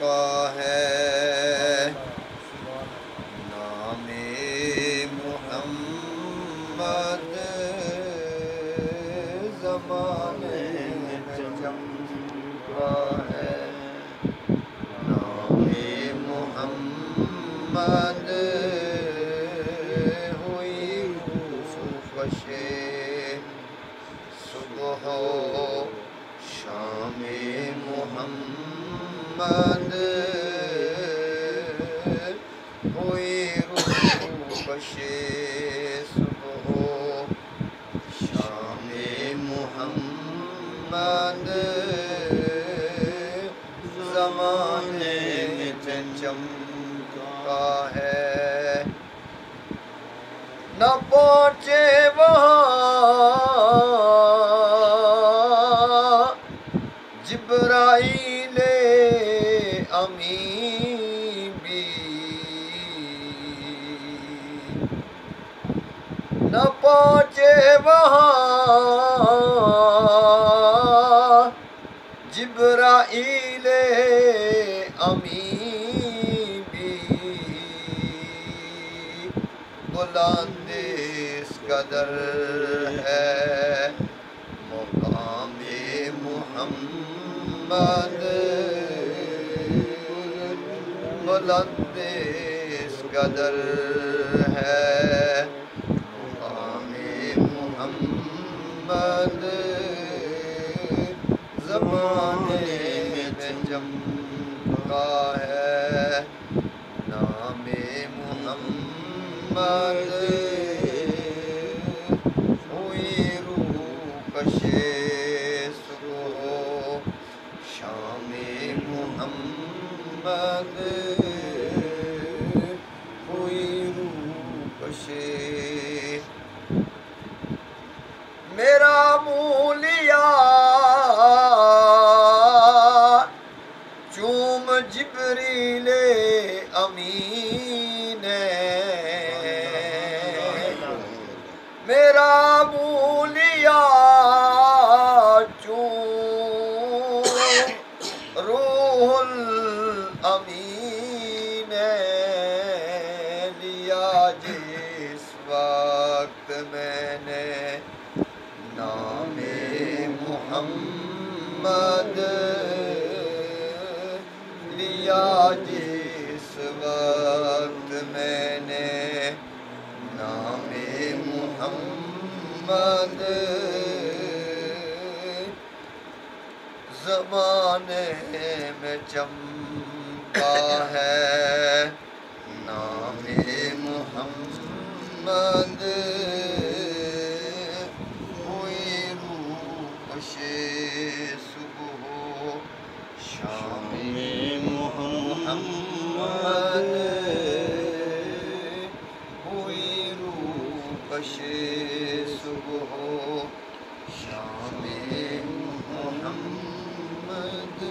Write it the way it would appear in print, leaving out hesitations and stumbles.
کا ہے نام محمد زمانے میں چمکا ہے نام محمد ہوئی روح خوشے صبح و شام محمد ہوئی روح خوشے صبح و شام محمد زمانے میں چمکا ہے نہ پہنچے وہاں جبرائیل امین بھی نہ پہنچے وہاں جبرائیل امین بھی بلند اس قدر ہے مقام محمد بلند اس قدر ہے مقام محمد زمانے میں چمکا ہے نام محمد ہوئی روح کشے صبح و شام محمد ہوئی روح کشے میرا منہ لیا چوم جبریل امین میرا منہ لیا چوم روح الامین لیا جس وقت میں نے نام محمد لیا جس وقت میں نے نام محمد زمانے میں چمکا ہے نام محمد ہوئی روح خوشے صبح و شام محمد ہوئی روح خوشے صبح و شام محمد